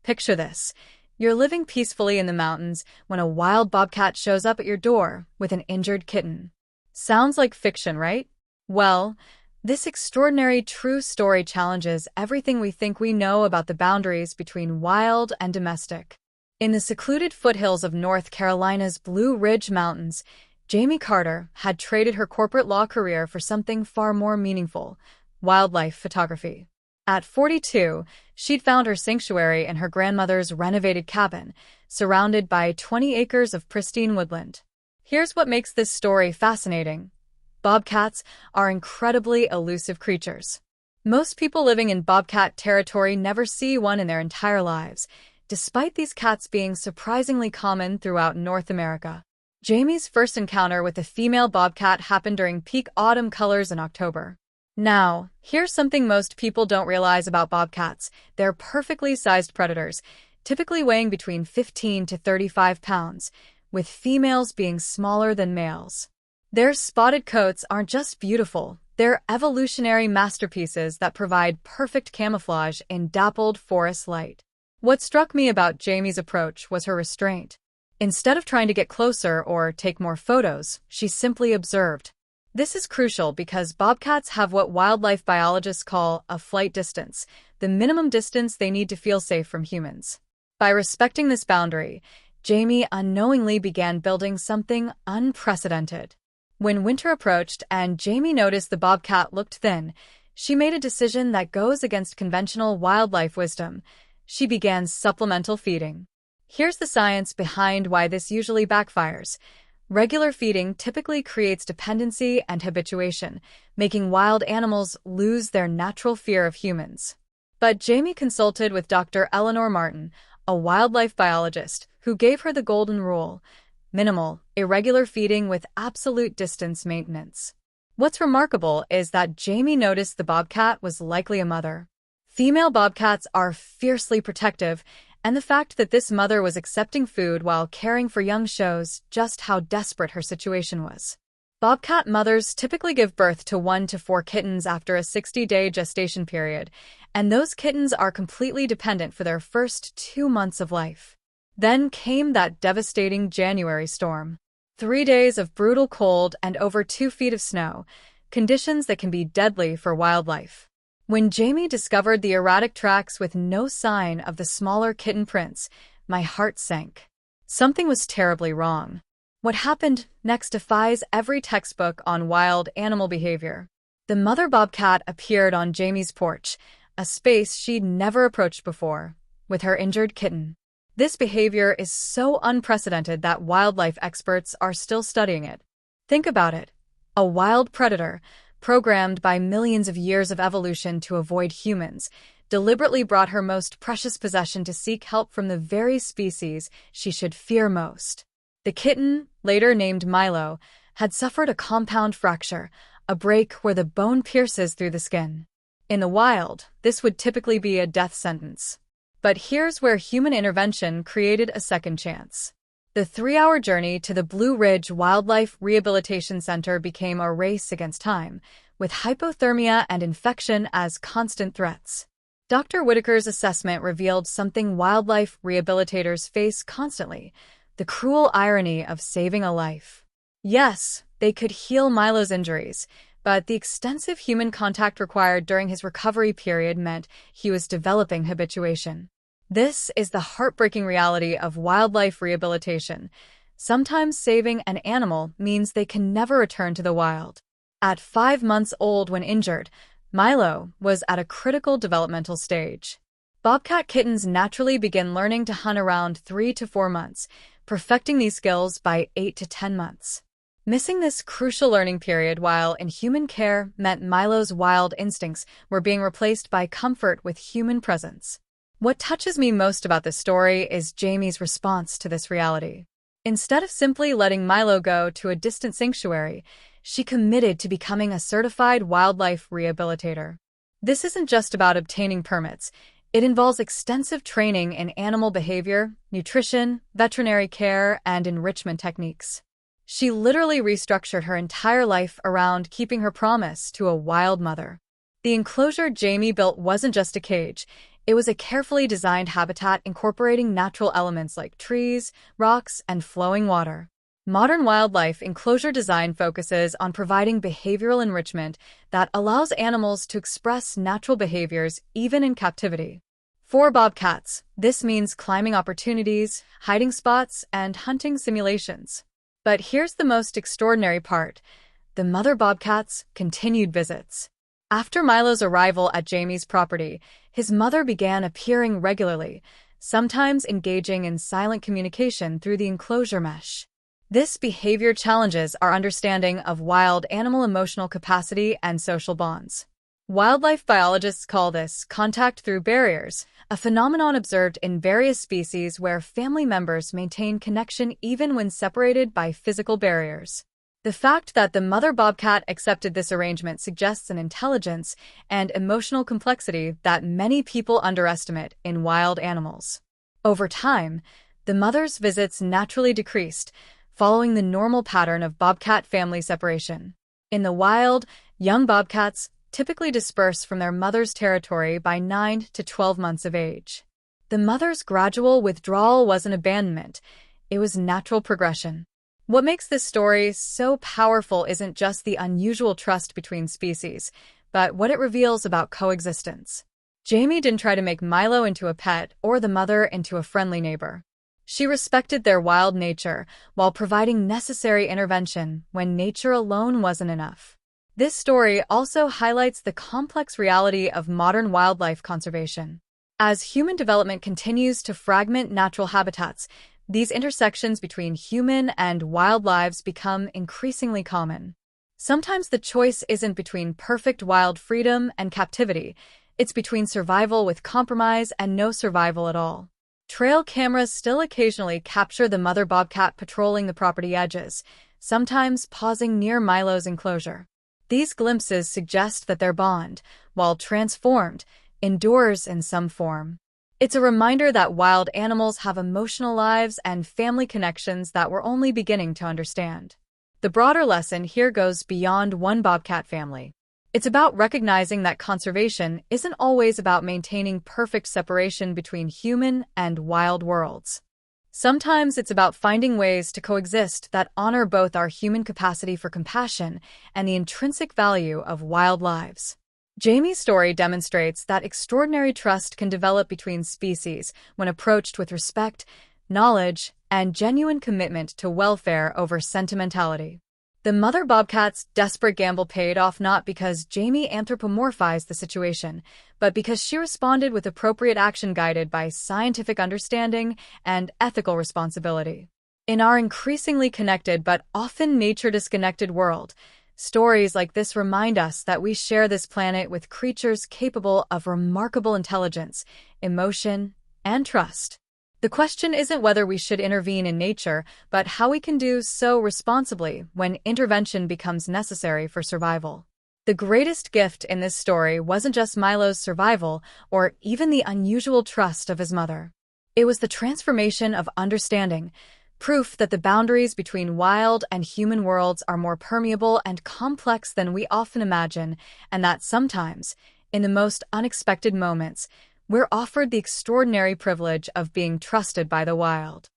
Picture this. You're living peacefully in the mountains when a wild bobcat shows up at your door with an injured kitten. Sounds like fiction, right? Well, this extraordinary true story challenges everything we think we know about the boundaries between wild and domestic. In the secluded foothills of North Carolina's Blue Ridge Mountains, Jamie Carter had traded her corporate law career for something far more meaningful: wildlife photography. At 42, she'd found her sanctuary in her grandmother's renovated cabin, surrounded by 20 acres of pristine woodland. Here's what makes this story fascinating. Bobcats are incredibly elusive creatures. Most people living in bobcat territory never see one in their entire lives, despite these cats being surprisingly common throughout North America. Jamie's first encounter with a female bobcat happened during peak autumn colors in October. Now, here's something most people don't realize about bobcats. They're perfectly sized predators, typically weighing between 15 to 35 pounds, with females being smaller than males. Their spotted coats aren't just beautiful, they're evolutionary masterpieces that provide perfect camouflage in dappled forest light. What struck me about Jamie's approach was her restraint. Instead of trying to get closer or take more photos, she simply observed. This is crucial because bobcats have what wildlife biologists call a flight distance, the minimum distance they need to feel safe from humans. By respecting this boundary, Jamie unknowingly began building something unprecedented. When winter approached and Jamie noticed the bobcat looked thin, she made a decision that goes against conventional wildlife wisdom. She began supplemental feeding. Here's the science behind why this usually backfires. Regular feeding typically creates dependency and habituation, making wild animals lose their natural fear of humans. But Jamie consulted with Dr. Eleanor Martin, a wildlife biologist, who gave her the golden rule: minimal, irregular feeding with absolute distance maintenance. What's remarkable is that Jamie noticed the bobcat was likely a mother. Female bobcats are fiercely protective, and the fact that this mother was accepting food while caring for young shows just how desperate her situation was. Bobcat mothers typically give birth to 1 to 4 kittens after a 60-day gestation period, and those kittens are completely dependent for their first 2 months of life. Then came that devastating January storm. 3 days of brutal cold and over 2 feet of snow, conditions that can be deadly for wildlife. When Jamie discovered the erratic tracks with no sign of the smaller kitten prints, my heart sank. Something was terribly wrong. What happened next defies every textbook on wild animal behavior. The mother bobcat appeared on Jamie's porch, a space she'd never approached before, with her injured kitten. This behavior is so unprecedented that wildlife experts are still studying it. Think about it. A wild predator, programmed by millions of years of evolution to avoid humans, deliberately brought her most precious possession to seek help from the very species she should fear most. The kitten, later named Milo, had suffered a compound fracture, a break where the bone pierces through the skin. In the wild, this would typically be a death sentence. But here's where human intervention created a second chance. The 3-hour journey to the Blue Ridge Wildlife Rehabilitation Center became a race against time, with hypothermia and infection as constant threats. Dr. Whitaker's assessment revealed something wildlife rehabilitators face constantly: the cruel irony of saving a life. Yes, they could heal Milo's injuries, but the extensive human contact required during his recovery period meant he was developing habituation. This is the heartbreaking reality of wildlife rehabilitation. Sometimes saving an animal means they can never return to the wild. At 5 months old when injured, Milo was at a critical developmental stage. Bobcat kittens naturally begin learning to hunt around 3 to 4 months, perfecting these skills by 8 to 10 months. Missing this crucial learning period while in human care meant Milo's wild instincts were being replaced by comfort with human presence. What touches me most about this story is Jamie's response to this reality. Instead of simply letting Milo go to a distant sanctuary, she committed to becoming a certified wildlife rehabilitator. This isn't just about obtaining permits. It involves extensive training in animal behavior, nutrition, veterinary care, and enrichment techniques. She literally restructured her entire life around keeping her promise to a wild mother. The enclosure Jamie built wasn't just a cage. It was a carefully designed habitat incorporating natural elements like trees, rocks, and flowing water. Modern wildlife enclosure design focuses on providing behavioral enrichment that allows animals to express natural behaviors even in captivity. For bobcats, this means climbing opportunities, hiding spots, and hunting simulations. But here's the most extraordinary part: the mother bobcat's continued visits. After Milo's arrival at Jamie's property, his mother began appearing regularly, sometimes engaging in silent communication through the enclosure mesh. This behavior challenges our understanding of wild animal emotional capacity and social bonds. Wildlife biologists call this contact through barriers, a phenomenon observed in various species where family members maintain connection even when separated by physical barriers. The fact that the mother bobcat accepted this arrangement suggests an intelligence and emotional complexity that many people underestimate in wild animals. Over time, the mother's visits naturally decreased, following the normal pattern of bobcat family separation. In the wild, young bobcats typically disperse from their mother's territory by 9 to 12 months of age. The mother's gradual withdrawal wasn't abandonment, it was natural progression. What makes this story so powerful isn't just the unusual trust between species, but what it reveals about coexistence. Jamie didn't try to make Milo into a pet or the mother into a friendly neighbor. She respected their wild nature while providing necessary intervention when nature alone wasn't enough. This story also highlights the complex reality of modern wildlife conservation. As human development continues to fragment natural habitats, these intersections between human and wild lives become increasingly common. Sometimes the choice isn't between perfect wild freedom and captivity, it's between survival with compromise and no survival at all. Trail cameras still occasionally capture the mother bobcat patrolling the property edges, sometimes pausing near Milo's enclosure. These glimpses suggest that their bond, while transformed, endures in some form. It's a reminder that wild animals have emotional lives and family connections that we're only beginning to understand. The broader lesson here goes beyond one bobcat family. It's about recognizing that conservation isn't always about maintaining perfect separation between human and wild worlds. Sometimes it's about finding ways to coexist that honor both our human capacity for compassion and the intrinsic value of wild lives. Jamie's story demonstrates that extraordinary trust can develop between species when approached with respect, knowledge, and genuine commitment to welfare over sentimentality. The mother bobcat's desperate gamble paid off not because Jamie anthropomorphized the situation, but because she responded with appropriate action guided by scientific understanding and ethical responsibility. In our increasingly connected but often nature-disconnected world, stories like this remind us that we share this planet with creatures capable of remarkable intelligence, emotion, and trust. The question isn't whether we should intervene in nature, but how we can do so responsibly when intervention becomes necessary for survival. The greatest gift in this story wasn't just Milo's survival or even the unusual trust of his mother. It was the transformation of understanding, proof that the boundaries between wild and human worlds are more permeable and complex than we often imagine, and that sometimes, in the most unexpected moments, we're offered the extraordinary privilege of being trusted by the wild.